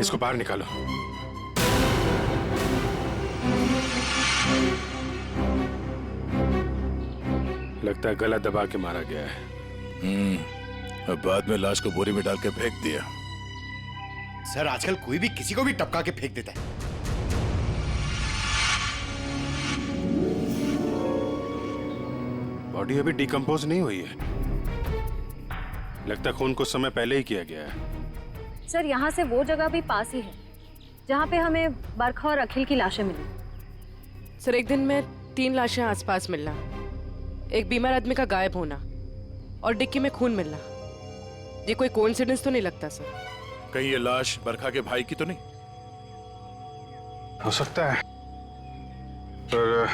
इसको बाहर निकालो। लगता है गला दबा के मारा गया है। अब बाद में लाश को बोरी में डाल के फेंक दिया। सर आजकल कोई भी किसी को भी टपका के फेंक देता है। बॉडी अभी डिकम्पोज नहीं हुई है। लगता है खून कुछ समय पहले ही किया गया है। सर यहाँ से वो जगह भी पास ही है जहाँ पे हमें बरखा और अखिल की लाशें मिली। सर एक दिन में 3 लाशें आसपास मिलना, एक बीमार आदमी का गायब होना और डिक्की में खून मिलना, ये कोई कोइंसिडेंस तो नहीं लगता सर? कहीं ये लाश बरखा के भाई की तो नहीं? हो सकता है, पर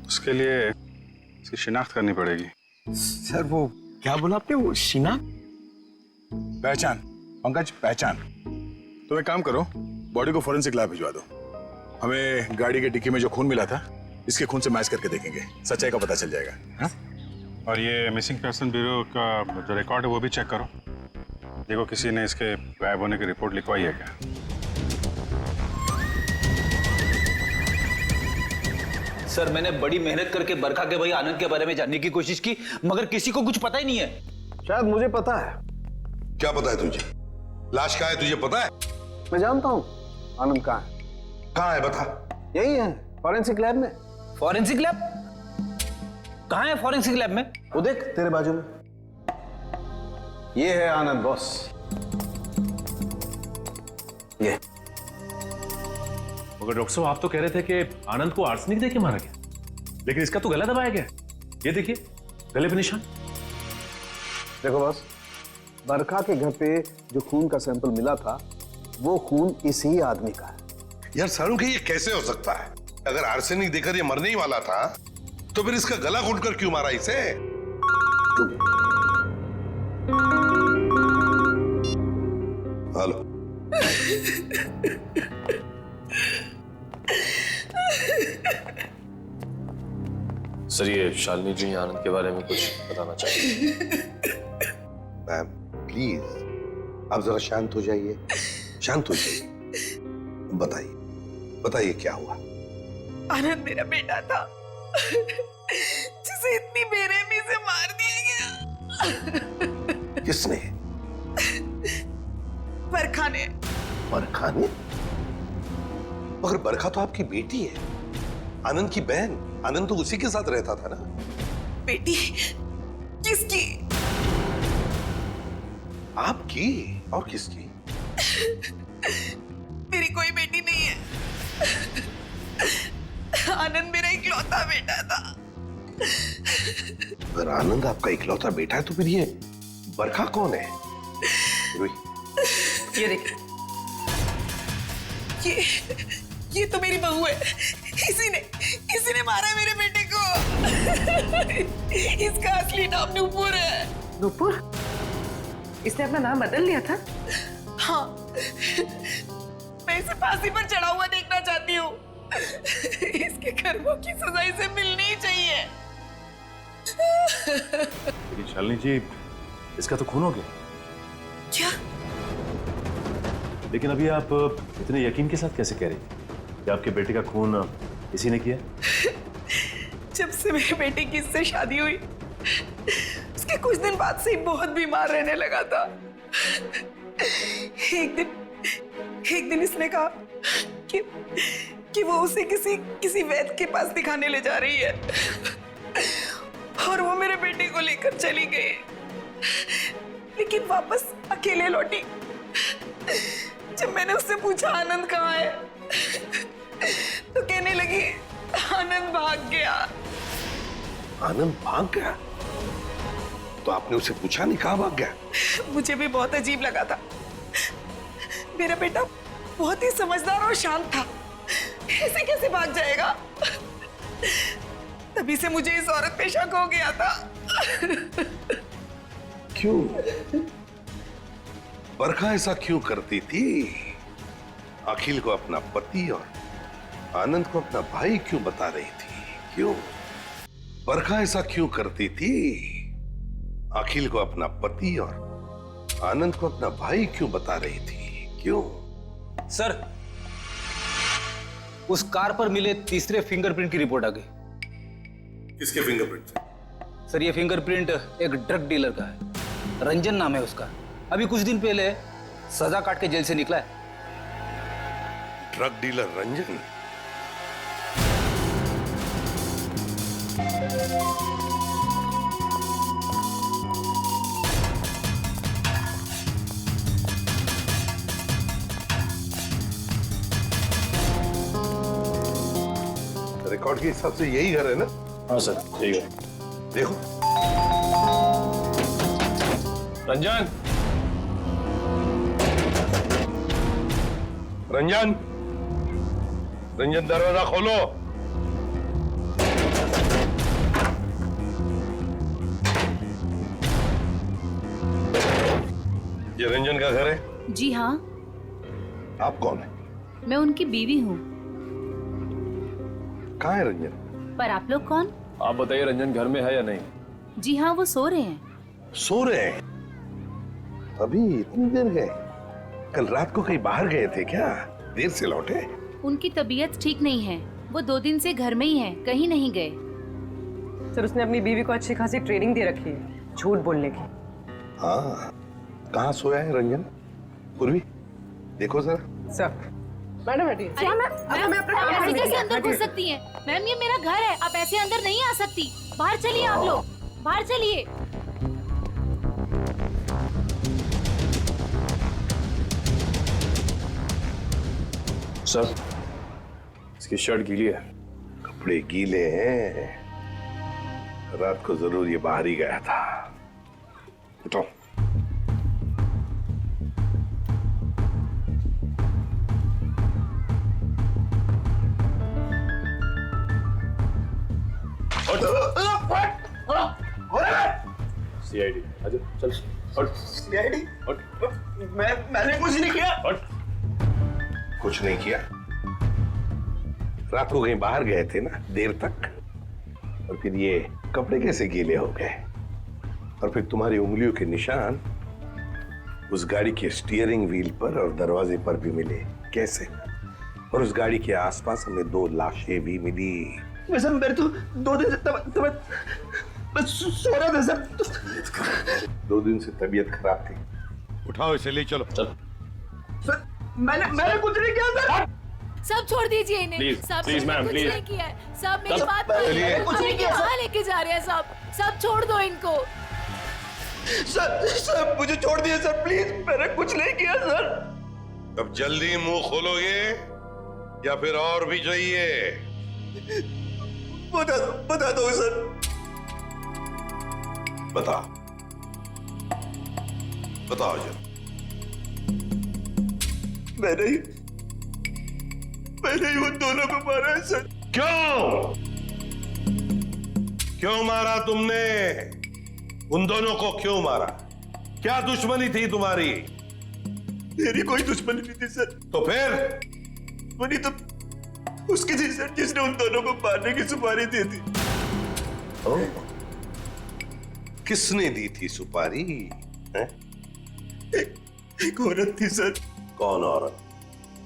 उसके लिए इसकी शिनाख्त करनी पड़ेगी। सर वो क्या बोला आपने, वो शिनाख्त? पहचान पंकज, पहचान। तो एक काम करो, बॉडी को फोरेंसिक लैब भिजवा दो। हमें गाड़ी के डिक्की में जो खून मिला था इसके खून से मैच करके देखेंगे, सच्चाई का पता चल जाएगा। हा? और ये मिसिंग पर्सन ब्यूरो का जो रिकॉर्ड है वो भी चेक करो। देखो किसी ने इसके गायब होने की रिपोर्ट लिखवाई है क्या। सर मैंने बड़ी मेहनत करके बरखा के भाई आनंद के बारे में जानने की कोशिश की, मगर किसी को कुछ पता ही नहीं है। शायद मुझे पता है। क्या पता है तुझे? लाश कहाँ है तुझे पता है? मैं जानता हूँ आनंद कहाँ है। कहाँ है बता। यही है, फॉरेंसिक लैब में। Forensic lab? कहाँ है फॉरेंसिक लैब में? वो देख तेरे बाजू में, ये है आनंद बॉस। ये मगर डॉक्टर साहब आप तो कह रहे थे कि आनंद को आर्सेनिक देके मारा गया, लेकिन इसका तो गला दबाया गया। ये देखिए गले पे निशान। देखो बॉस, बरखा के घर पे जो खून का सैंपल मिला था वो खून इसी आदमी का है। यार सारू के ये कैसे हो सकता है? अगर आर्सेनिक देकर ये मरने ही वाला था तो फिर इसका गला घोटकर क्यों मारा इसे? हेलो। सर ये शालिनी जी आनंद के बारे में कुछ बताना चाहिए। मैम प्लीज आप जरा शांत हो जाइए, शांत हो जाइए। बताइए बताइए क्या हुआ? आनंद मेरा बेटा था जिसे इतनी बेरहमी से मार दिया गया। किसने? बरखा ने। बरखा ने? मगर बरखा तो आपकी बेटी है, आनंद की बहन। आनंद तो उसी के साथ रहता था ना। बेटी किसकी? आपकी और किसकी? मेरी कोई बेटी नहीं है। आनंद मेरा इकलौता बेटा था। अगर आनंद आपका इकलौता बेटा है तो फिर ये बरखा कौन है? ये देख, ये तो मेरी बहू है। इसी ने मारा है मेरे बेटे को। इसका असली नाम नूपुर है। नूपुर? इसने अपना नाम बदल लिया था? हाँ, मैं इसे फांसी पर चढ़ा हुआ देखना चाहती हूँ। इसके कर्मों की सजा इसे मिलनी ही चाहिए। लेकिन शालिनी जी इसका तो खून हो गया। क्या? लेकिन अभी आप इतने यकीन के साथ कैसे कह रही हैं कि आपके बेटे का खून इसी ने किया? जब से मेरे बेटे की इससे शादी हुई उसके कुछ दिन बाद से ही बहुत बीमार रहने लगा था। एक दिन इसने कहा कि वो उसे किसी वैद्य के पास दिखाने ले जा रही है और वो मेरे बेटे को लेकर चली गई, लेकिन वापस अकेले लौटी। जब मैंने उससे पूछा आनंद कहाँ है तो कहने लगी आनंद भाग गया। आनंद भाग गया? तो आपने उसे पूछा नहीं कहाँ भाग गया? मुझे भी बहुत अजीब लगा था। मेरा बेटा बहुत ही समझदार और शांत था, ऐसे कैसे भाग जाएगा? तभी से मुझे इस औरत पे शक हो गया था। क्यों? बरखा ऐसा क्यों करती थी? अखिल को अपना पति और आनंद को अपना भाई क्यों बता रही थी? क्यों? बरखा ऐसा क्यों करती थी? अखिल को अपना पति और आनंद को अपना भाई क्यों बता रही थी? क्यों? सर, उस कार पर मिले तीसरे फिंगरप्रिंट की रिपोर्ट आ गई। किसके फिंगरप्रिंट से? सर, ये फिंगरप्रिंट एक ड्रग डीलर का है। रंजन नाम है उसका। अभी कुछ दिन पहले सजा काट के जेल से निकला है। Drug dealer Ranjan? रिकॉर्ड के हिसाब से यही घर है ना? हाँ सर, ठीक है। देखो रंजन, रंजन, रंजन दरवाजा खोलो। ये रंजन का घर है? जी हाँ, आप कौन है? मैं उनकी बीवी हूँ। कहाँ है रंजन? पर आप लोग कौन? आप बताइए रंजन घर में है या नहीं? जी हाँ, वो सो रहे हैं। सो रहे हैं? अभी इतनी देर गए? कल रात को कहीं बाहर गए थे क्या? देर से लौटे? उनकी तबीयत ठीक नहीं है। वो 2 दिन से घर में ही हैं, कहीं नहीं गए। सर, उसने अपनी बीवी को अच्छी खासी ट्रेनिंग दे रखी है झूठ बोलने की। हाँ, कहाँ सोया है रंजन? पूर्वी, देखो जरा। सर, मैडम हटिए। मैम, आप ऐसे कैसे अंदर घुस सकती हैं? मैम, ये मेरा घर है, आप ऐसे अंदर नहीं आ सकती। बाहर चलिए आप लोग, बाहर चलिए। सर, इसकी शर्ट गीली है। कपड़े गीले हैं। रात को जरूर ये बाहर ही गया था। उठो। सीआईडी, अच्छा चल। सीआईडी? मैंने कुछ नहीं किया। कुछ नहीं किया? रात को कहीं बाहर गए थे ना देर तक, और फिर ये कपड़े कैसे गीले हो गए? और फिर तुम्हारी उंगलियों के निशान उस गाड़ी के स्टीयरिंग व्हील पर और दरवाजे पर भी मिले, कैसे? और उस गाड़ी के आसपास हमें 2 लाशें भी मिली। वैसे मेरे तो 2 दिन से बस सो रहा था सर। 2 दिन से तबीयत खराब थी। उठाओ इसे, ले चलो। चल। सर, मैंने कुछ नहीं किया सर। सब छोड़ दीजिए इन्हें। Please, सब please, ma'am, कुछ please. नहीं किया है। सब मेरी सब- बात चलिए। कुछ नहीं किया। कहाँ लेके जा रहे हैं सब छोड़ दो इनको। सर मुझे छोड़ दिए सर, प्लीज। मैंने कुछ नहीं किया सर। अब जल्दी मुंह खोलोगे या फिर और भी चाहिए? बता दो सर। बता, बताओ जरा। मैंने ही उन दोनों को मारा है सर। क्यों? क्यों मारा तुमने? उन दोनों को क्यों मारा? क्या दुश्मनी थी तुम्हारी? मेरी कोई दुश्मनी नहीं थी सर। तो फिर? दुश्मनी तो उसकी थी सर, जिसने उन दोनों को मारने की सुपारी दी थी। किसने दी थी सुपारी? है? एक औरत थी सर। कौन औरत?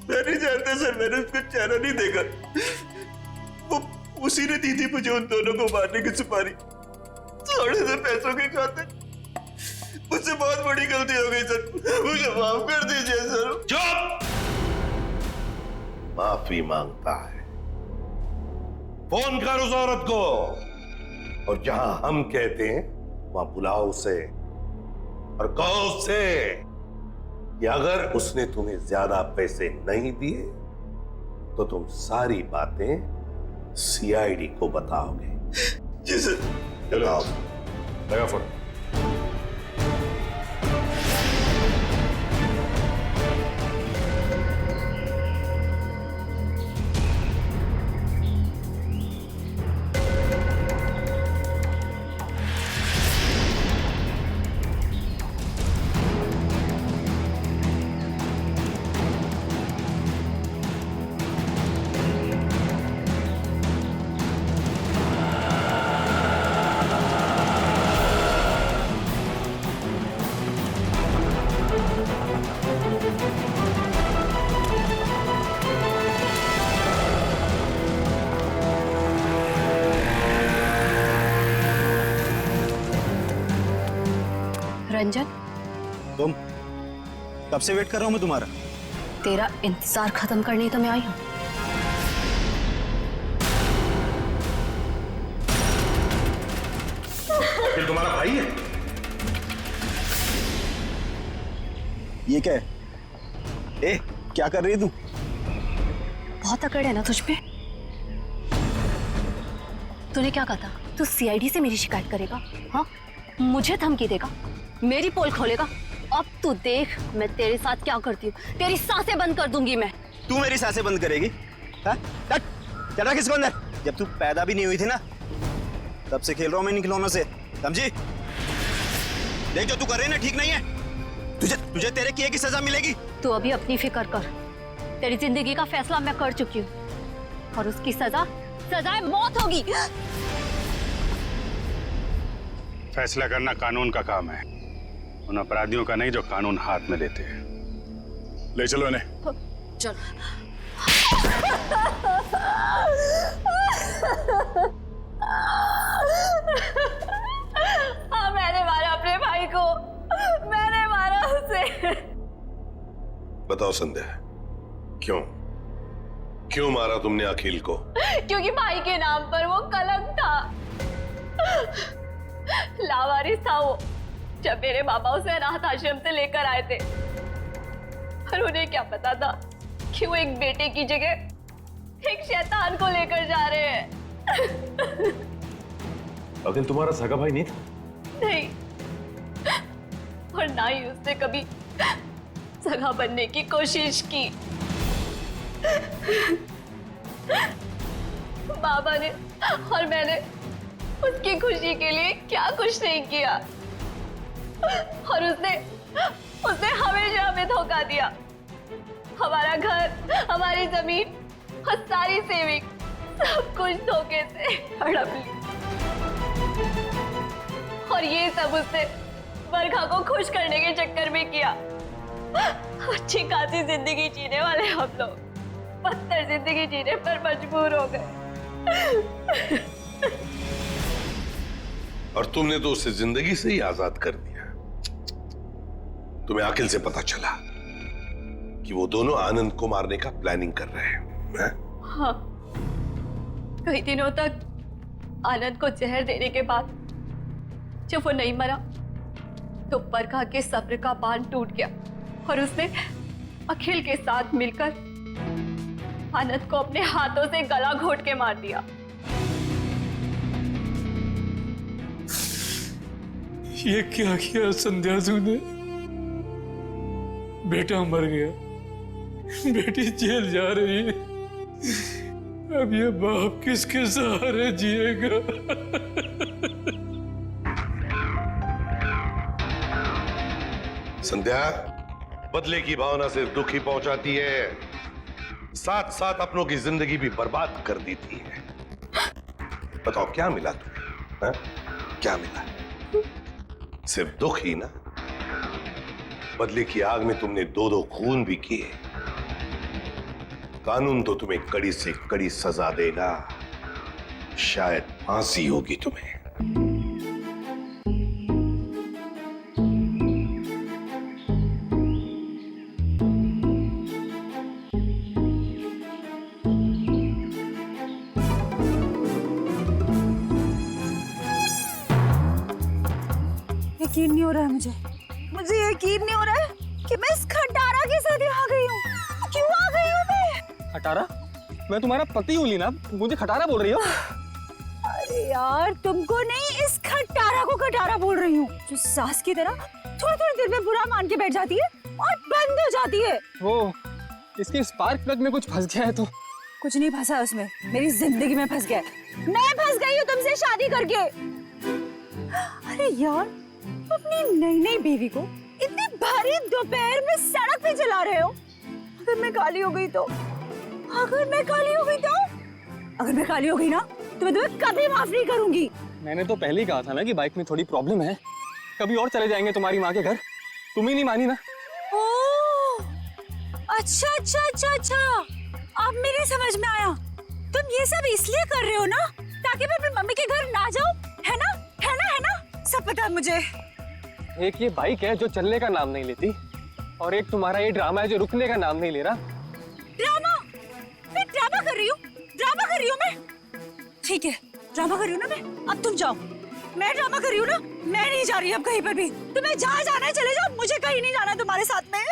मैं नहीं जानता सर, मैंने उसको चेहरा नहीं देखा। वो उसी ने दी थी मुझे उन दोनों को मारने की सुपारी, थोड़े से पैसों के खातिर। मुझसे बहुत बड़ी गलती हो गई सर, मुझे माफ कर दीजिए सर। चुप! माफी मांगता है? फोन कर उस औरत को, और जहां हम कहते हैं वहां बुलाओ उसे, और कहो उससे कि अगर उसने तुम्हें ज्यादा पैसे नहीं दिए तो तुम सारी बातें सीआईडी को बताओगे। जी सर। चलो, लगा फोन। रंजन, तुम कब से वेट कर रहा हूँ मैं तुम्हारा। तेरा इंतजार खत्म करने तो मैं आई हूँ। अखिल तुम्हारा भाई है? ये क्या है? ए, क्या कर रही है तू? बहुत अकड़ है ना तुझ पे। तूने क्या कहा था? तू सीआईडी से मेरी शिकायत करेगा? हाँ, मुझे धमकी देगा, मेरी पोल खोलेगा। अब तू देख मैं तेरे साथ क्या करती हूँ। तेरी सांसें बंद कर दूंगी मैं। तू मेरी सांसें बंद करेगी? हाँ? चल रहा किसको अंदर? जब तू पैदा भी नहीं हुई थी ना, तब से खेल रहा हूं मैं इन खिलौनों से, समझी? देख जो तू कर रही है ना ठीक नहीं है। तुझे तेरे किए की सजा मिलेगी। तू अभी अपनी फिक्र कर। तेरी जिंदगी का फैसला मैं कर चुकी हूँ और उसकी सजा मौत होगी। फैसला करना कानून का काम है, उन अपराधियों का नहीं जो कानून हाथ में लेते हैं। ले चलो इन्हें। चल। हाँ, मैंने मारा अपने भाई को, मैंने मारा उसे। बताओ संध्या, क्यों मारा तुमने अखिल को? क्योंकि भाई के नाम पर वो कलंक था, लावारिस था वो। जब मेरे बाबा उसे अनाथ आश्रम से लेकर आए थे, पर उन्हें क्या पता था कि वो एक बेटे की जगह एक शैतान को लेकर जा रहे हैं। अखिल तुम्हारा सगा भाई नहीं था? नहीं, और ना ही उसने कभी सगा बनने की कोशिश की। बाबा ने और मैंने उसकी खुशी के लिए क्या कुछ नहीं किया, और उसने हमेशा हमें धोखा दिया। हमारा घर, हमारी जमीन और सारी सेविंग, सब कुछ धोखे से हड़प ली। और ये सब उसने बरखा को खुश करने के चक्कर में किया। अच्छी खासी जिंदगी जीने वाले हम लोग बदतर जिंदगी जीने पर मजबूर हो गए। और तुमने तो उसे जिंदगी से ही आजाद कर दिया। तुम्हें अखिल से पता चला कि वो दोनों आनंद को मारने का प्लानिंग कर रहे हैं। हाँ, कई दिनों तक आनंद को जहर देने के बाद जब वो नहीं मरा तो बरखा के सब्र का बांध टूट गया और उसने अखिल के साथ मिलकर आनंद को अपने हाथों से गला घोट के मार दिया। ये क्या किया संध्या ने? बेटा मर गया, बेटी जेल जा रही है, अब ये बाप किसके सहारे जिएगा? संध्या, बदले की भावना से दुख ही पहुंचाती है, साथ साथ अपनों की जिंदगी भी बर्बाद कर देती है। बताओ क्या मिला तुम्हें? हा? क्या मिला? सिर्फ दुख ही ना। बदले की आग में तुमने दो खून भी किए। कानून तो तुम्हें कड़ी से कड़ी सजा देगा, शायद फांसी होगी तुम्हें। यकीन नहीं हो रहा है मुझे यकीन नहीं हो रहा है कि मैं इस खटारा के साथ आ गई हूँ। क्यों आ गई हूँ मैं? खटारा? मैं तुम्हारा पति हूँ लीना, मुझे खटारा बोल रही हो? अरे यार, तुमको नहीं, इस खटारा को खटारा बोल रही हूँ, जो सास की तरह थोड़ी थोड़ी देर में बुरा मान के बैठ जाती है और बंद हो जाती है। वो इसके स्पार्क प्लग में कुछ फंस गया है। तो कुछ नहीं फंसा उसमें, मेरी जिंदगी में फंस गया। मैं फंस गई हूँ तुमसे शादी करके। अरे यार, अपनी नई नई बीवी को इतनी भारी दोपहर में सड़क पे चला रहे हो। अगर मैं काली हो गई तो? अगर मैं काली हो गई ना तो मैं तुम्हें कभी माफ नहीं करूंगी। मैंने तो पहले ही कहा था ना कि बाइक में थोड़ी प्रॉब्लम है, कभी और चले जाएंगे तुम्हारी माँ के घर। तुम ही नहीं मानी ना। ओह, अच्छा अच्छा अच्छा अच्छा, अब मेरी समझ में आया। तुम ये सब इसलिए कर रहे हो ना ताकि मैं अपनी मम्मी के घर ना जाऊं, है ना? सब पता है मुझे। एक ये बाइक है जो चलने का नाम नहीं लेती, और एक तुम्हारा ये ड्रामा है जो रुकने का नाम नहीं ले रहा। ड्रामा? मैं ड्रामा कर रही हूँ? ड्रामा कर रही हूँ मैं? ठीक है, ड्रामा कर रही हूँ ना मैं। अब तुम जाओ। मैं ड्रामा कर रही हूँ ना, मैं नहीं जा रही अब कहीं पर भी। तुम्हें जहाँ जाना है चले जाओ, मुझे कहीं नहीं जाना तुम्हारे साथ में।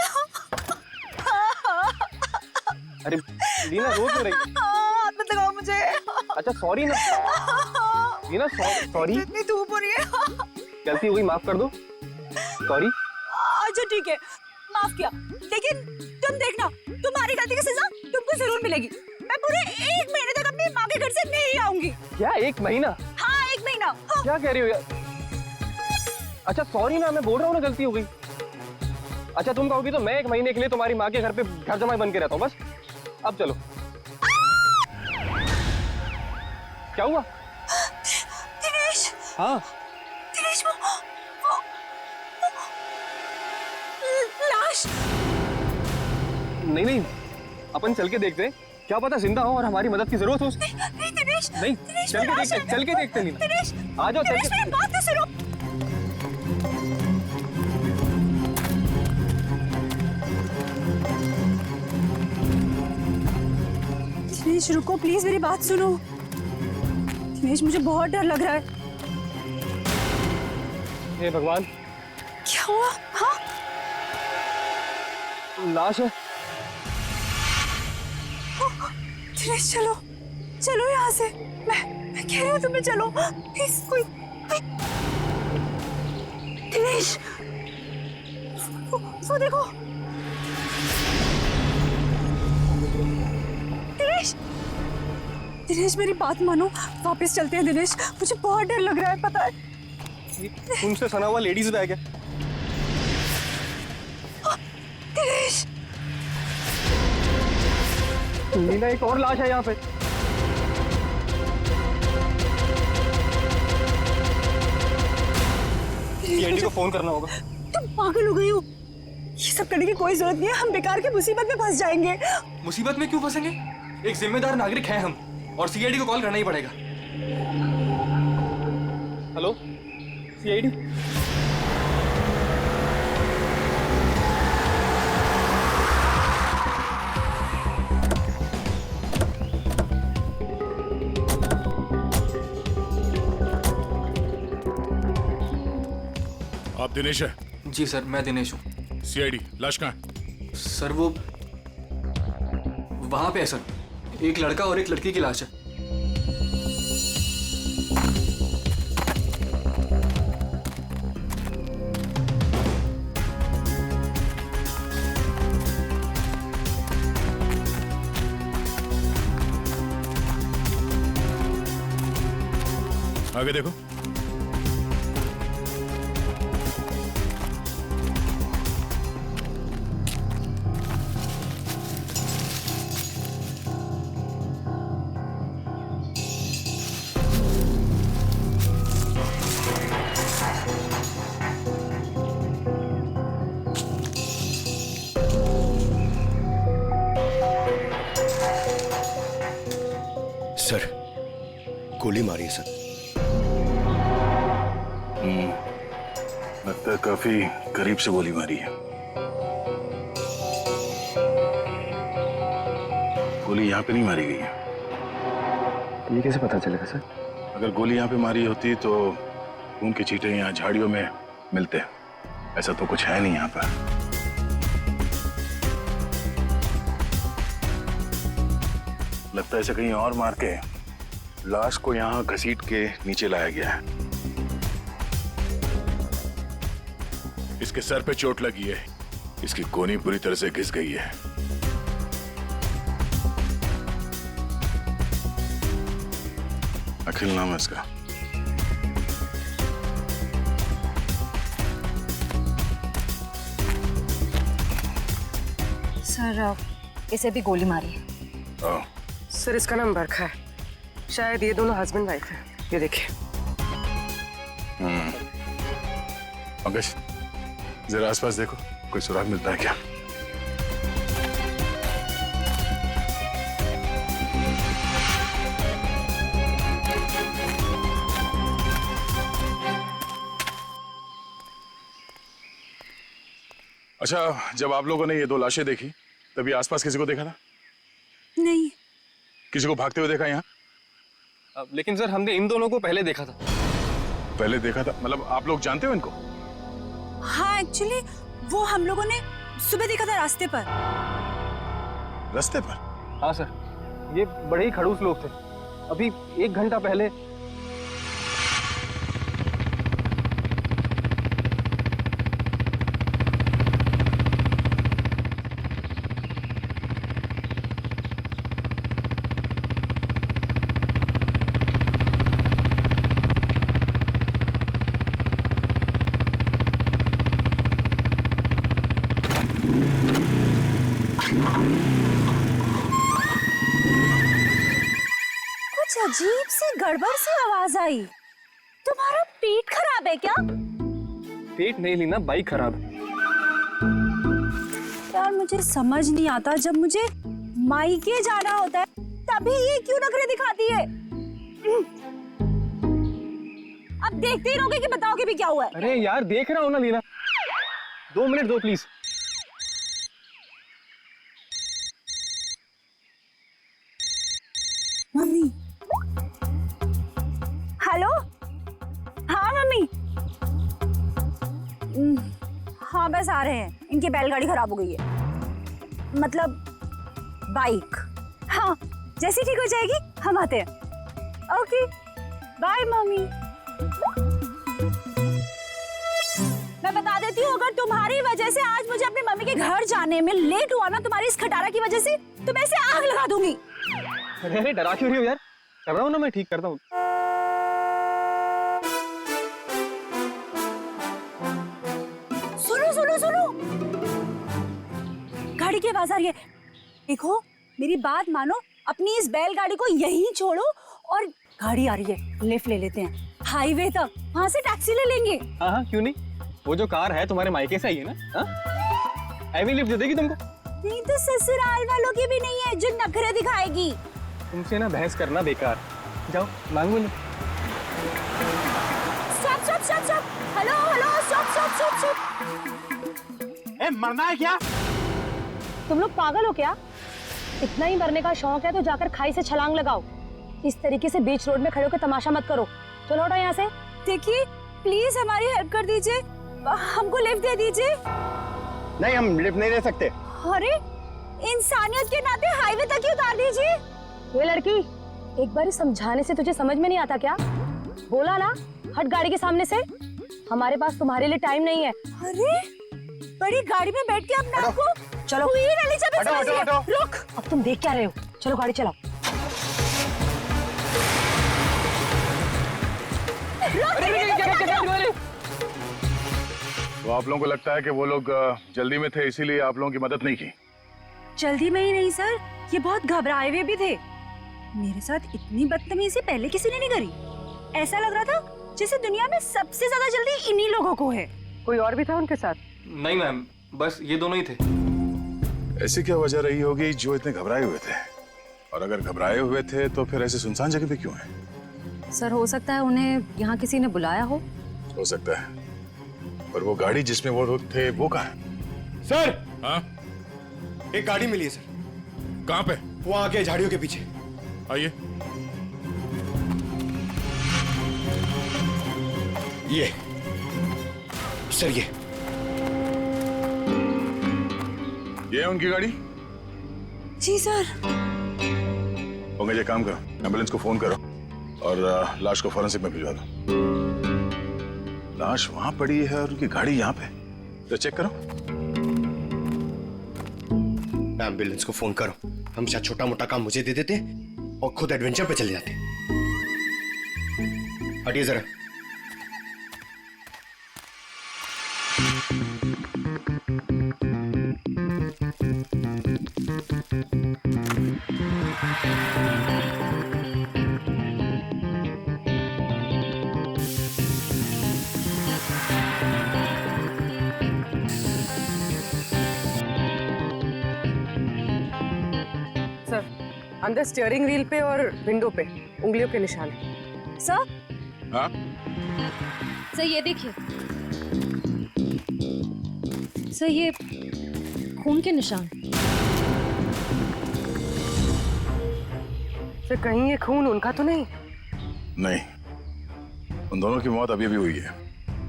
अरे रीना रो क्यों रही? हाथ मत लगाओ मुझे। अच्छा सॉरी ना रीना, सॉरी। इतनी धूप हो रही है। गलती हो गई, माफ कर दो। सॉरी। अच्छा ठीक है, माफ किया, लेकिन तुम देखना, तुम्हारी गलती की सजा तुमको जरूर मिलेगी। मैं पूरे 1 महीने तक अपनी माँ के घर से नहीं आऊंगी। क्या 1 महीना? हाँ 1 महीना। हाँ। क्या कह रही हो यार? अच्छा सॉरी ना, मैं बोल रहा हूँ ना गलती हो गई। अच्छा तुम कहोगी तो मैं 1 महीने के लिए तुम्हारी माँ के घर पे घर जमाई बन के रहता हूँ बस। अब चलो। क्या हुआ? दिनेश। हाँ दिनेश, वो लाश। नहीं, अपन चल के देखते हैं, क्या पता जिंदा हो और हमारी मदद की जरूरत हो उसकी। नहीं दिनेश, नहीं, चल के देखते नीना। दिनेश, आ जाओ, दिनेश मेरी बात तो सुनो। दिनेश रुको प्लीज, मेरी बात सुनो। दिनेश मुझे बहुत डर लग रहा है। हे भगवान, क्या हुआ? हाँ लाश है। दिनेश चलो, चलो यहाँ से। मैं कह रही हूँ तुम्हें चलो प्लीज। कोई दिनेश, वो देखो। दिनेश, दिनेश मेरी बात मानो, वापस चलते हैं दिनेश। मुझे बहुत डर लग रहा है, पता है। तुमसे सना हुआ लेडीज बैग है। दिनेश, नीना एक और लाश है यहाँ पे। सीआईडी को फोन करना होगा। तुम पागल हो गई हो? ये सब करने की कोई जरूरत नहीं है, हम बेकार की मुसीबत में फंस जाएंगे। मुसीबत में क्यों फंसेंगे? एक जिम्मेदार नागरिक है हम, और सीआईडी को कॉल करना ही पड़ेगा। Hello CID. आप दिनेश है? जी सर, मैं दिनेश हूँ। सीआईडी, लाश कहाँ है? सर वो वहां पे है सर, एक लड़का और एक लड़की की लाश है। आगे देखो। सर, गोली मारी है सर। लगता है काफी करीब से गोली मारी है। गोली यहाँ पे नहीं मारी गई है। ये कैसे पता चलेगा सर? अगर गोली यहाँ पे मारी होती तो खून के छींटे यहाँ झाड़ियों में मिलते। ऐसा तो कुछ है नहीं यहाँ पर। लगता है इसे कहीं और मार के लाश को यहाँ घसीट के नीचे लाया गया है। इसके सर पे चोट लगी है, इसकी कोहनी पूरी तरह से घिस गई है। अखिल नाम है इसका। सर इसे भी गोली मारी है। सर इसका नाम बरखा है, शायद ये दोनों हस्बैंड वाइफ है। ये देखिए। पंकज जरा आसपास देखो, कोई सुराग मिलता है क्या? अच्छा, जब आप लोगों ने ये 2 लाशें देखी तभी आसपास किसी को देखा था? नहीं। किसी को भागते हुए देखा यहाँ? लेकिन सर हमने इन दोनों को पहले देखा था। पहले देखा था मतलब आप लोग जानते हो इनको? हाँ, एक्चुअली वो हम लोगों ने सुबह देखा था रास्ते पर। रास्ते पर? हाँ सर, ये बड़े ही खड़ूस लोग थे। अभी 1 घंटा पहले। कुछ अजीब सी गड़बड़ सी आवाज आई। तुम्हारा पेट खराब है क्या? पेट नहीं लीना, बाइक खराब है। यार मुझे समझ नहीं आता, जब मुझे मायके जाना होता है तभी ये क्यों नखरे दिखाती है? अब देखते ही रहोगे कि बताओगे भी क्या हुआ है? अरे यार देख रहा हूँ ना लीना, 2 मिनट दो प्लीज। मम्मी। हेलो। हाँ मम्मी। हाँ बस आ रहे हैं, इनकी बैलगाड़ी खराब हो गई है, मतलब बाइक। हाँ जैसी ठीक हो जाएगी हम आते हैं। Okay bye mummy. मैं बता देती हूँ, अगर तुम्हारी वजह से आज मुझे अपनी मम्मी के घर जाने में लेट हुआ ना, तुम्हारी इस खटारा की वजह से, तो मैं इसे आग लगा दूंगी। अरे डरा क्यों रही हो यार? कर रहा हूँ ना, मैं ठीक करता हूँ। सुनो सुनो सुनो, गाड़ी की आवाज आ रही है। देखो मेरी बात मानो, अपनी इस बैलगाड़ी को यहीं छोड़ो और गाड़ी आ रही है, लिफ्ट ले लेते हैं हाईवे तक, वहां से टैक्सी ले लेंगे। हाँ हाँ क्यों नहीं, वो जो कार है तुम्हारे मायके से आई है ना, हाँ हैवी लिफ्ट दे देगी तुमको। नहीं तो ससुराल वालों की भी नहीं है जो नखरे दिखाएगी। तुमसे ना बहस करना बेकार, जाओ मांगो lift. Stop stop stop stop, hello hello stop stop stop stop. ए मरना है क्या? तुम लोग पागल हो क्या? इतना ही मरने का शौक है तो जाकर खाई से छलांग लगाओ। इस तरीके से बीच रोड में खड़े होकर तमाशा मत करो। चलो हटो यहाँ से। देखिए प्लीज हमारी हेल्प कर दीजिए, हमको लिफ्ट दे दीजिए। नहीं हम लिफ्ट नहीं दे सकते। अरे इंसानियत के नाते हाईवे तक ही उतार दीजिए। ये लड़की, एक बार समझाने से तुझे समझ में नहीं आता क्या? बोला ना हट गाड़ी के सामने से, हमारे पास तुम्हारे लिए टाइम नहीं है। अरे बड़ी गाड़ी में बैठ के अपने आप को चलो रुक। अब तुम देख क्या रहे हो, चलो गाड़ी चलाओ। तो आप लोगों को लगता है कि वो लोग जल्दी में थे इसीलिए आप लोगों की मदद नहीं की? जल्दी में ही नहीं सर, ये बहुत घबराए हुए भी थे। मेरे साथ इतनी बदतमीजी पहले किसी ने नहीं करी। ऐसा लग रहा था जैसे दुनिया में सबसे ज्यादा जल्दी इन्हीं लोगों को है। कोई और भी था उनके साथ? नहीं मैम, बस ये दोनों ही थे। ऐसी क्या वजह रही होगी जो इतने घबराए हुए थे? और अगर घबराए हुए थे तो फिर ऐसे सुनसान जगह पे क्यों है? सर हो सकता है उन्हें यहाँ किसी ने बुलाया हो सकता है, पर वो गाड़ी जिसमें वो लोग थे वो कहाँ है? सर हाँ? एक गाड़ी मिली है सर। कहाँ पे? वो आगे झाड़ियों के पीछे। आइए। ये सर, ये है उनकी गाड़ी? जी सर। पंकज एक काम करो, एम्बुलेंस को फोन करो और लाश को फॉरेंसिक में भिजवा दो। लाश वहां पड़ी है और उनकी गाड़ी यहाँ पे, तो चेक करो। एम्बुलेंस को फोन करो, हम शायद छोटा मोटा काम मुझे दे देते और खुद एडवेंचर पे चले जाते। हटिए जरा। अंदर स्टीयरिंग व्हील पे और विंडो पे उंगलियों के निशान है। सर? हाँ? सर ये देखिए। सर ये खून के निशान। सर कहीं ये खून उनका तो नहीं? नहीं, उन दोनों की मौत अभी भी हुई है।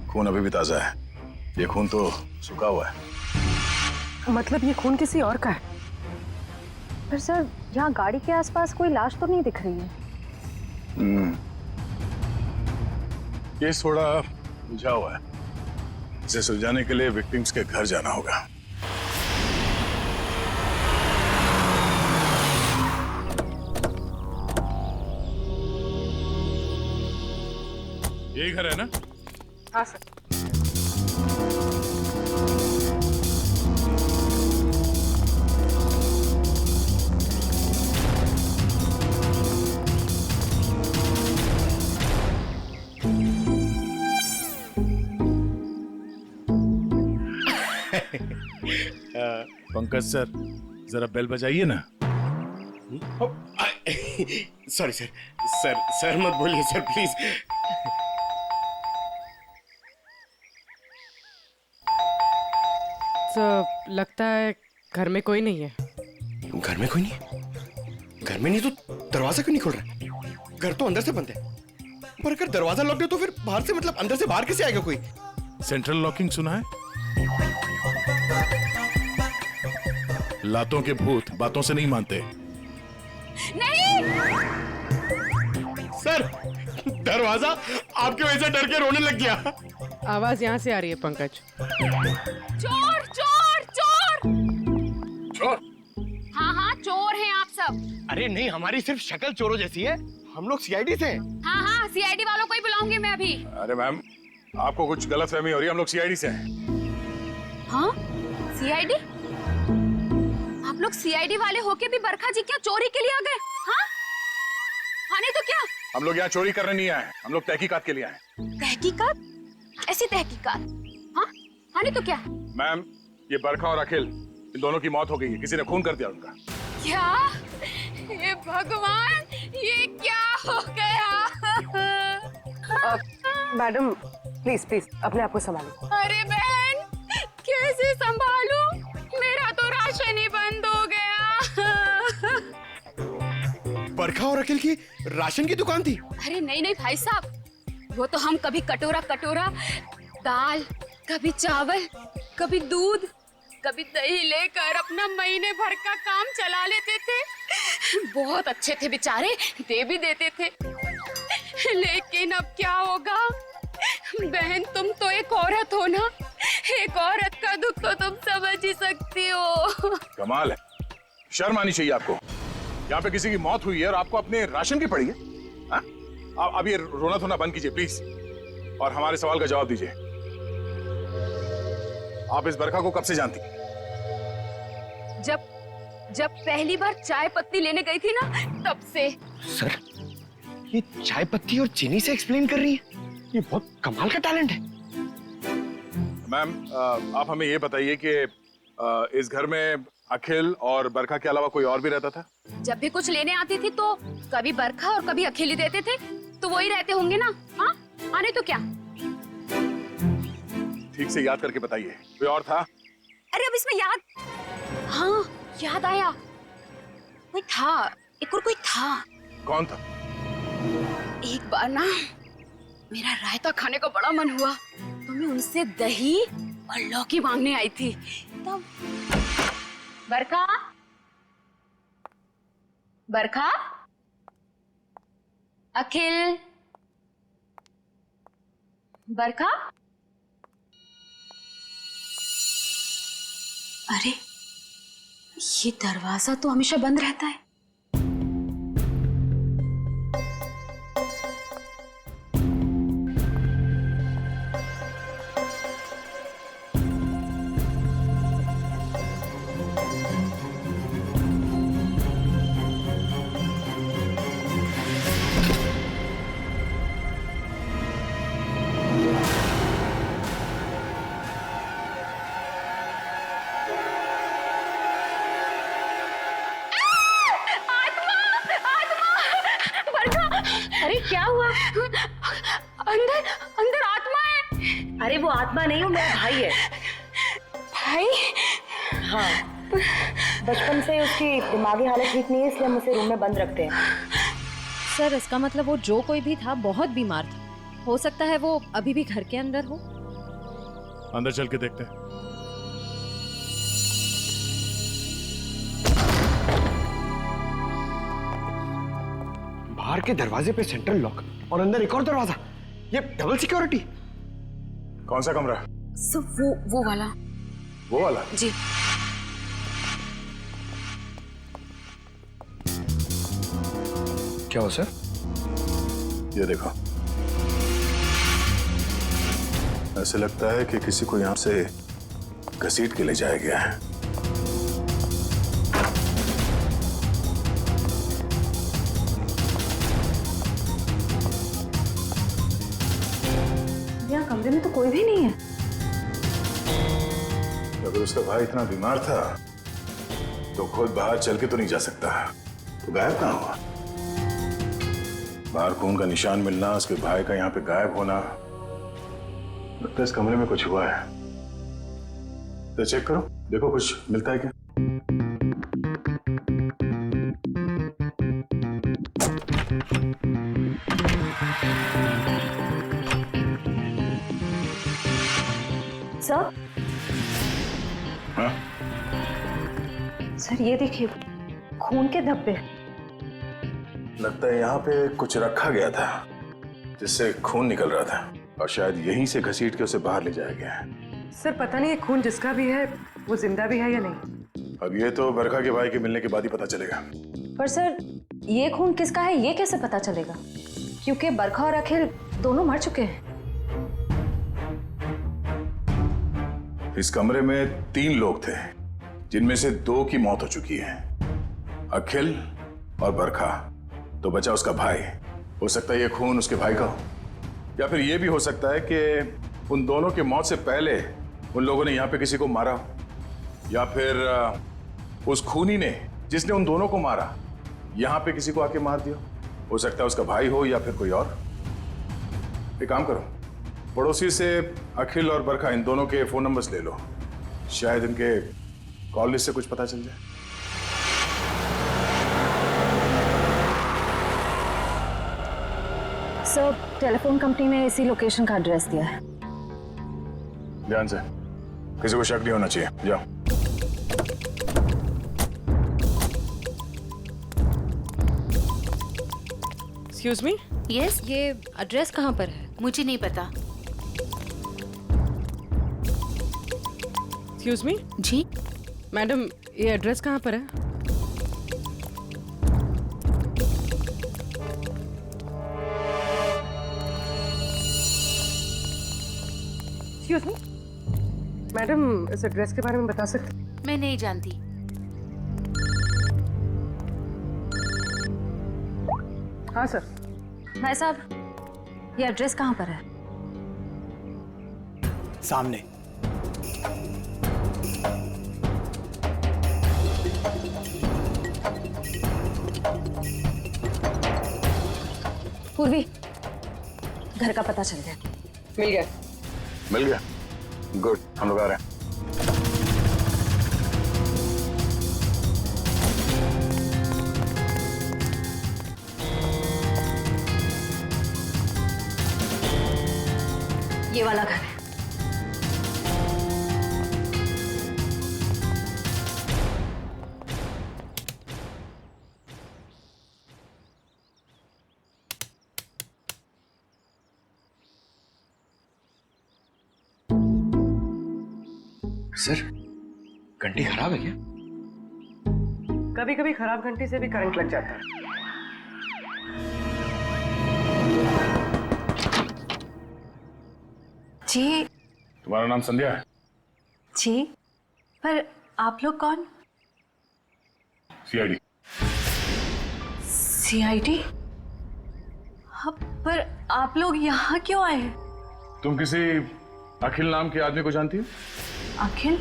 खून अभी भी ताजा है। ये खून तो सूखा हुआ है। मतलब ये खून किसी और का है? पर सर यहाँ गाड़ी के आसपास कोई लाश तो नहीं दिख रही है। केस थोड़ा उलझा हुआ है। इसे सुलझाने के लिए विक्टिम्स के घर जाना होगा। यही घर है ना? हाँ सर। पंकज सर, जरा बेल बजाइए ना। सॉरी सर, सर मत बोलिए सर प्लीज। तो लगता है घर में कोई नहीं है। घर में कोई नहीं है? घर में नहीं तो दरवाजा क्यों नहीं खोल रहा? घर तो अंदर से बंद है। पर अगर दरवाजा लॉक है तो फिर बाहर से मतलब अंदर से बाहर कैसे आएगा कोई? सेंट्रल लॉकिंग सुना है? लातों के भूत बातों से नहीं मानते। नहीं सर, दरवाजा आपकी वजह से डर के रोने लग गया। आवाज यहाँ से आ रही है पंकज। चोर चोर चोर! चोर? हाँ हाँ चोर हैं आप सब। अरे नहीं, हमारी सिर्फ शक्ल चोरों जैसी है। हम लोग सीआईडी से हैं। हाँ हाँ सीआईडी वालों को ही बुलाऊंगी मैं अभी। अरे मैम, आपको कुछ गलतफहमी हो रही है। हम लोग सीआईडी से हैं। हाँ सीआईडी? आप लोग सीआईडी वाले होके भी बरखा जी क्या चोरी के लिए आ गए? हाँ हाँ नहीं तो क्या? हम लोग यहाँ चोरी करने नहीं आए, हम लोग तहकीकात के लिए आए। तहकीकात? ऐसी तहकीकात? हाँ हाँ नहीं तो क्या? मैम, ये बरखा और अखिल, इन दोनों की मौत हो गई है। किसी ने खून कर दिया उनका। क्या? ये भगवान, ये क्या हो गया? मैडम प्लीज प्लीज अपने आप को संभालो। अरे बहन, कैसे संभालूं? मेरा तो राशन ही बंद हो गया। बरखा और अखिल की राशन की दुकान थी? अरे नहीं नहीं भाई साहब, वो तो हम कभी कटोरा कटोरा दाल, कभी चावल, कभी दूध, कभी दही लेकर अपना महीने भर का काम चला लेते थे। बहुत अच्छे थे बेचारे, दे भी देते थे। लेकिन अब क्या होगा? बहन तुम तो एक औरत हो ना, एक औरत का दुख तो तुम समझ ही सकती हो। कमाल है, शर्म आनी चाहिए आपको। यहाँ पे किसी की मौत हुई है और आपको अपने राशन की पड़ी है। हाँ? अब ये रोना धोना बंद कीजिए प्लीज, और हमारे सवाल का जवाब दीजिए। आप इस बरखा को कब से जानती? जब पहली बार चाय पत्ती लेने गई थी ना, तब से। सर, ये चाय पत्ती और चीनी से एक्सप्लेन कर रही है? ये बहुत कमाल का टैलेंट है। मैम, आप हमें ये बताइए कि इस घर में अखिल और बरखा के अलावा कोई और भी रहता था? जब भी कुछ लेने आती थी तो कभी बरखा और कभी अखिल ही देते थे, तो वही रहते होंगे ना। हाँ आने तो क्या? ठीक से याद करके बताइए, कोई और था? अरे अब इसमें याद, हाँ याद आया, कोई था, एक और कोई था। कौन था? एक बार ना मेरा रायता खाने का बड़ा मन हुआ, तो मैं उनसे दही और लौकी मांगने आई थी। तब बरखा, बरखा, अखिल, बरखा। अरे ये दरवाजा तो हमेशा बंद रहता है। अरे क्या हुआ? अंदर अंदर आत्मा है। अरे वो आत्मा नहीं, वो मेरा भाई है। भाई? हाँ, बचपन से उसकी दिमागी हालत ठीक नहीं है, इसलिए हम उसे रूम में बंद रखते हैं। सर इसका मतलब वो जो कोई भी था बहुत बीमार था। हो सकता है वो अभी भी घर के अंदर हो। अंदर चल के देखते हैं। बाहर के दरवाजे पे सेंट्रल लॉक और अंदर एक और दरवाजा, ये डबल सिक्योरिटी। कौन सा कमरा? सर वो वाला। वो वाला? जी। क्या हो सर? ये देखो, ऐसे लगता है कि किसी को यहां से घसीट के ले जाया गया है। यहाँ कमरे में तो कोई भी नहीं है। अगर उसका भाई इतना बीमार था तो खुद बाहर चल के तो नहीं जा सकता, तो गायब कहाँ हुआ? बाहर खून का निशान मिलना, उसके भाई का यहाँ पे गायब होना, लगता है इस कमरे में कुछ हुआ है। तो चेक करो, देखो कुछ मिलता है क्या। सर? हाँ? सर ये देखिए, खून के धब्बे। लगता है यहाँ पे कुछ रखा गया था जिससे खून निकल रहा था, और शायद यहीं से घसीट के उसे बाहर ले जाया गया है। सर पता नहीं ये खून जिसका भी है वो जिंदा भी है या नहीं। अब ये तो बरखा के भाई के मिलने के बाद ही पता चलेगा। पर सर ये खून किसका है ये कैसे पता चलेगा? क्योंकि बरखा और अखिल दोनों मर चुके हैं। इस कमरे में 3 लोग थे, जिनमें से 2 की मौत हो चुकी है, अखिल और बरखा। तो बचा उसका भाई। हो सकता है ये खून उसके भाई का हो, या फिर ये भी हो सकता है कि उन दोनों की मौत से पहले उन लोगों ने यहाँ पे किसी को मारा, या फिर उस खूनी ने जिसने उन दोनों को मारा यहाँ पे किसी को आके मार दिया। हो सकता है उसका भाई हो या फिर कोई और। एक काम करो, पड़ोसी से अखिल और बरखा इन दोनों के फोन नंबर्स ले लो, शायद इनके कॉल लिस्ट से कुछ पता चल जाए। सर टेलीफोन कंपनी ने इसी लोकेशन का एड्रेस दिया है। ध्यान से, किसी को शक नहीं होना चाहिए। जाओ। Excuse me? यस, ये एड्रेस कहाँ पर है? मुझे नहीं पता। Excuse me? जी मैडम ये एड्रेस कहाँ पर है? एक्सक्यूज मी मैडम, इस एड्रेस के बारे में बता सकते? मैं नहीं जानती। हाँ सर। भाई साहब ये एड्रेस कहाँ पर है? सामने। पूर्वी, घर का पता चल गया। मिल गया। मिल गया? गुड, हम लोग आ रहे हैं। ये वाला घर है। सर घंटी खराब है क्या? कभी कभी खराब घंटी से भी करंट लग जाता है। जी। तुम्हारा नाम संध्या है? जी, पर आप लोग कौन? सीआईडी। सीआईडी? हाँ, पर आप लोग यहाँ क्यों आए हैं? तुम किसी अखिल नाम के आदमी को जानती हो? अखिल?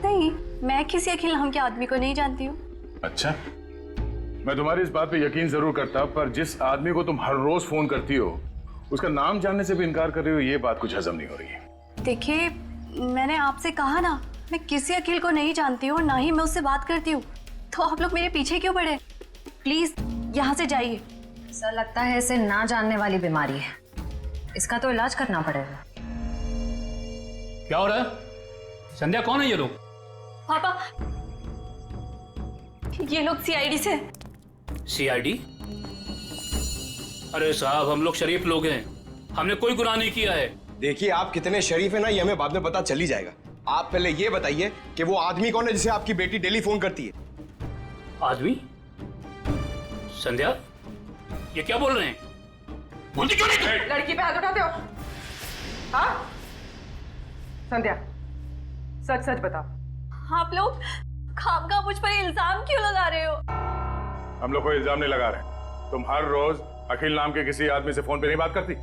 नहीं, मैं किसी अखिल नाम के आदमी को नहीं जानती हूँ। अच्छा, मैं तुम्हारी इस बात पे यकीन जरूर करता, पर जिस आदमी को तुम हर रोज फोन करती हो उसका नाम जानने से भी इनकार कर रही हो, ये बात कुछ हजम नहीं हो रही है। देखिए, मैंने आपसे कहा ना, मैं किसी अखिल को नहीं जानती हूँ और ना ही मैं उससे बात करती हूँ, तो आप लोग मेरे पीछे क्यों पड़े? प्लीज यहाँ से जाइए। सर लगता है इसे ना जानने वाली बीमारी है, इसका तो इलाज करना पड़ेगा। क्या हो रहा है? संध्या कौन है ये लोग? पापा, ये लोग सीआईडी से। सीआईडी? अरे साहब, हम लोग शरीफ लोग हैं, हमने कोई गुनाह नहीं किया है। देखिए आप कितने शरीफ है ना, ये हमें बाद में पता चल ही जाएगा। आप पहले ये बताइए कि वो आदमी कौन है जिसे आपकी बेटी डेली फोन करती है? आदमी? संध्या, ये क्या बोल रहे हैं? बोलती क्यों नहीं? लड़की पे हाथ उठाते हो? हाँ संध्या, सच सच बताओ। आप लोग खामखा मुझ पर इल्जाम क्यों लगा रहे हो? हम लोग कोई इल्जाम नहीं लगा रहे। तुम हर रोज अखिल नाम के किसी आदमी से फोन पे नहीं बात करती?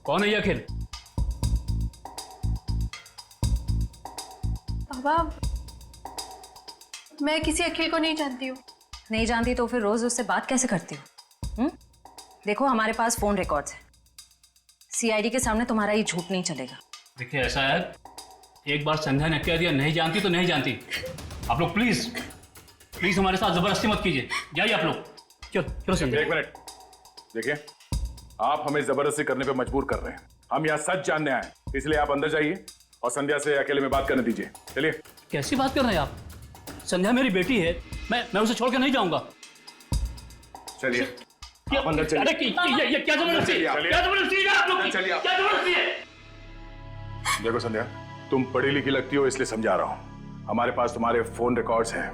कौन है ये अखिल? पापा, मैं किसी अखिल को नहीं जानती हूँ। नहीं जानती तो फिर रोज उससे बात कैसे करती हो? देखो हमारे पास फोन रिकॉर्ड्स है, सीआईडी के सामने तुम्हारा ये झूठ नहीं चलेगा। देखिए ऐसा है, एक बार संध्या ने कह दिया नहीं जानती तो नहीं जानती। आप लोग प्लीज प्लीज हमारे साथ जबरदस्ती मत कीजिए, जाइए आप लोग। चलो संध्या। एक मिनट, देखिए आप हमें जबरदस्ती करने पे मजबूर कर रहे हैं। हम यहाँ सच जानने आए, इसलिए आप अंदर जाइए और संध्या से अकेले में बात करने दीजिए। चलिए। कैसी बात कर रहे हैं आप? संध्या मेरी बेटी है, मैं उसे छोड़ के नहीं जाऊंगा। चलिए आप अंदर चलिए। अरे ये क्या जबरदस्ती है? क्या जबरदस्ती है आप लोग की? क्या जबरदस्ती है? देखो संध्या, तुम पढ़ी लिखी लगती हो इसलिए समझा रहा हूँ। हमारे पास तुम्हारे फोन रिकॉर्ड्स हैं,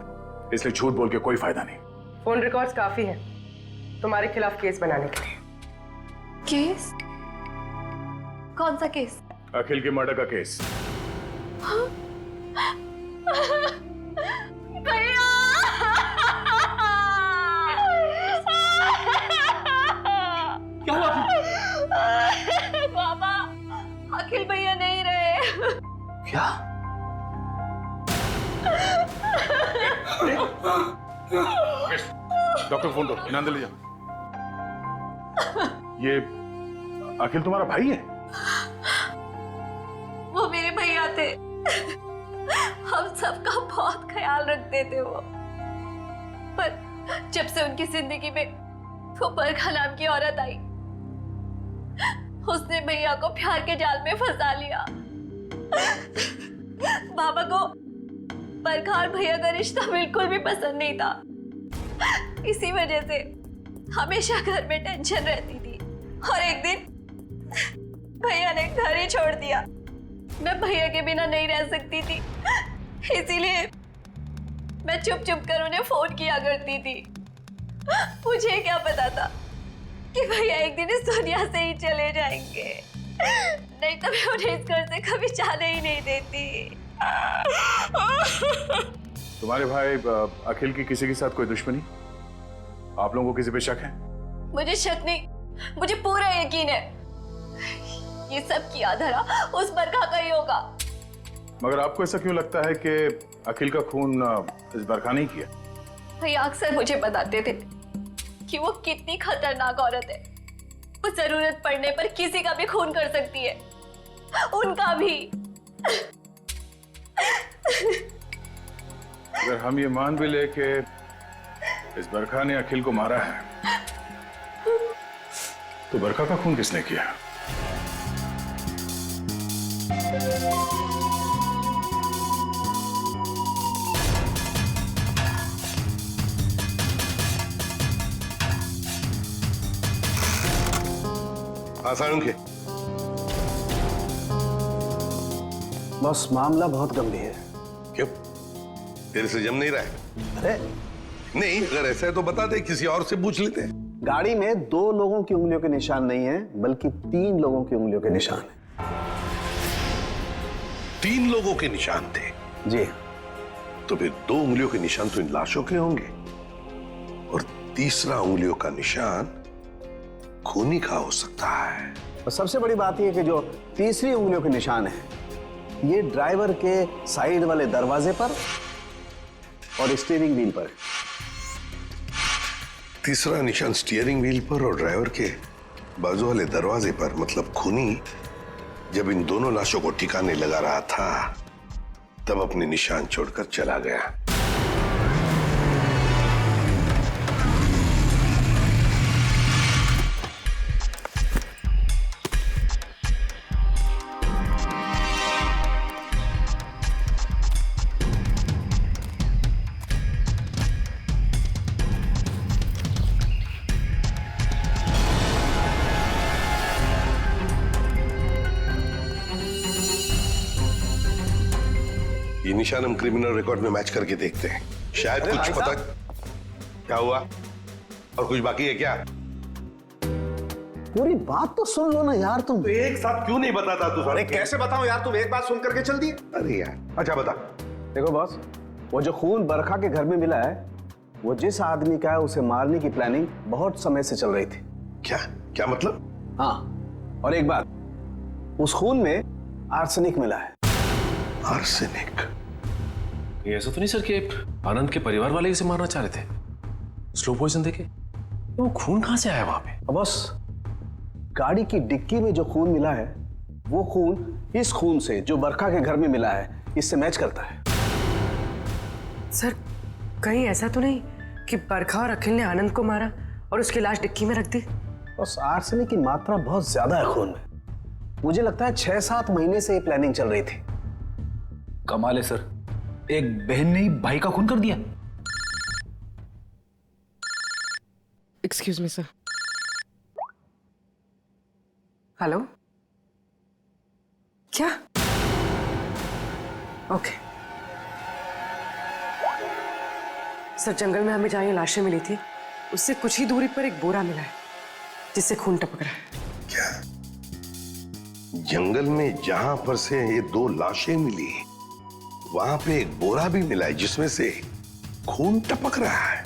इसलिए झूठ बोल के कोई फायदा नहीं। फोन रिकॉर्ड्स काफी है तुम्हारे खिलाफ केस बनाने के लिए। केस? कौन सा केस? अखिल के मर्डर का केस। भैया! क्या हुआ? पापा, अखिल भैया नहीं रहे। क्या? डॉक्टर फोन दो, इन्हें अंदर ले जाओ। ये अखिल तुम्हारा भाई है? वो मेरे भैया थे, हम सबका बहुत ख्याल रखते थे वो। पर जब से उनकी जिंदगी में वो बरखा नाम की औरत आई, उसने भैया को प्यार के जाल में फंसा लिया। बाबा को बरखा और भैया का रिश्ता बिल्कुल भी पसंद नहीं था। इसी वजह से हमेशा घर में टेंशन रहती थी और एक दिन भैया ने घर ही छोड़ दिया। मैं भैया के बिना नहीं रह सकती थी, इसीलिए मैं चुप चुप कर उन्हें फोन किया करती थी। मुझे क्या पता था कि भैया एक दिन इस दुनिया से ही चले जाएंगे, नहीं तो मैं उन्हें इस घर से कभी जाने ही नहीं देती। तुम्हारे भाई अखिल की किसी के साथ कोई दुश्मनी? आप लोगों को किसी पे शक है? मुझे शक नहीं, मुझे पूरा यकीन है ये सब किया धरा उस बरखा का ही होगा। मगर आपको ऐसा क्यों लगता है कि अखिल का खून इस बरखा नहीं किया? भैया अक्सर मुझे बताते थे कि वो कितनी खतरनाक औरत है। वो जरूरत पड़ने पर किसी का भी खून कर सकती है, उनका भी। अगर हम ये मान भी ले कि इस बरखा ने अखिल को मारा है, तो बरखा का खून किसने किया? आसान के बस मामला बहुत गंभीर है। क्यों? तेरे से जम नहीं रहा है? अरे नहीं, अगर ऐसा है तो बता दे, किसी और से पूछ लेते हैं। गाड़ी में 2 लोगों की उंगलियों के निशान नहीं है, बल्कि 3 लोगों की उंगलियों के निशान है। 3 लोगों के निशान थे? जी। तो फिर 2 उंगलियों के निशान तो इन लाशों के होंगे, और तीसरा उंगलियों का निशान खूनी का हो सकता है। और सबसे बड़ी बात यह कि जो तीसरी उंगलियों के निशान है, ये ड्राइवर के साइड वाले दरवाजे पर और स्टीयरिंग व्हील पर। तीसरा निशान स्टीयरिंग व्हील पर और ड्राइवर के बाजू वाले दरवाजे पर, मतलब खूनी जब इन दोनों लाशों को ठिकाने लगा रहा था तब अपने निशान छोड़कर चला गया। ये निशान हम क्रिमिनल रिकॉर्ड में मैच करके देखते हैं, शायद अरे कुछ भाई पता। साहब। क्या हुआ? और कुछ बाकी है क्या? पूरी बात तो सुन लो ना यार तुम। तो एक साथ क्यों नहीं बताता तू? अरे कैसे बताऊं यार, तुम एक बात सुन करके चल दिए। अरे यार, अच्छा बता। देखो बॉस, वो जो खून बरखा के घर में मिला है वो जिस आदमी का है उसे मारने की प्लानिंग बहुत समय से चल रही थी। क्या क्या मतलब? हाँ, और एक बात, उस खून में आर्सेनिक मिला है। आर्सेनिक? ये ऐसा तो नहीं सर कि आनंद के परिवार वाले इसे मारना चाह रहे थे? स्लो पॉइजन देके? वो खून कहां से आया वहां पे? बॉस, गाड़ी की डिक्की में जो खून मिला है वो खून इस खून से जो बरखा के घर में मिला है इससे मैच करता है। सर, कहीं ऐसा तो नहीं कि बरखा और अखिल ने आनंद को मारा और उसकी लाश डिक्की में रख दी? बस आर्सेनिक की मात्रा बहुत ज्यादा है खून में। मुझे लगता है 6-7 महीने से ये प्लानिंग चल रही थी। कमाल है सर, एक बहन ने ही भाई का खून कर दिया। Excuse me sir. हेलो, क्या? ओके सर, जंगल में हमें जहाँ ये लाशें मिली थी उससे कुछ ही दूरी पर एक बोरा मिला है जिससे खून टपक रहा है। क्या जंगल में जहां पर से ये 2 लाशें मिली वहां पे एक बोरा भी मिला है जिसमें से खून टपक रहा है?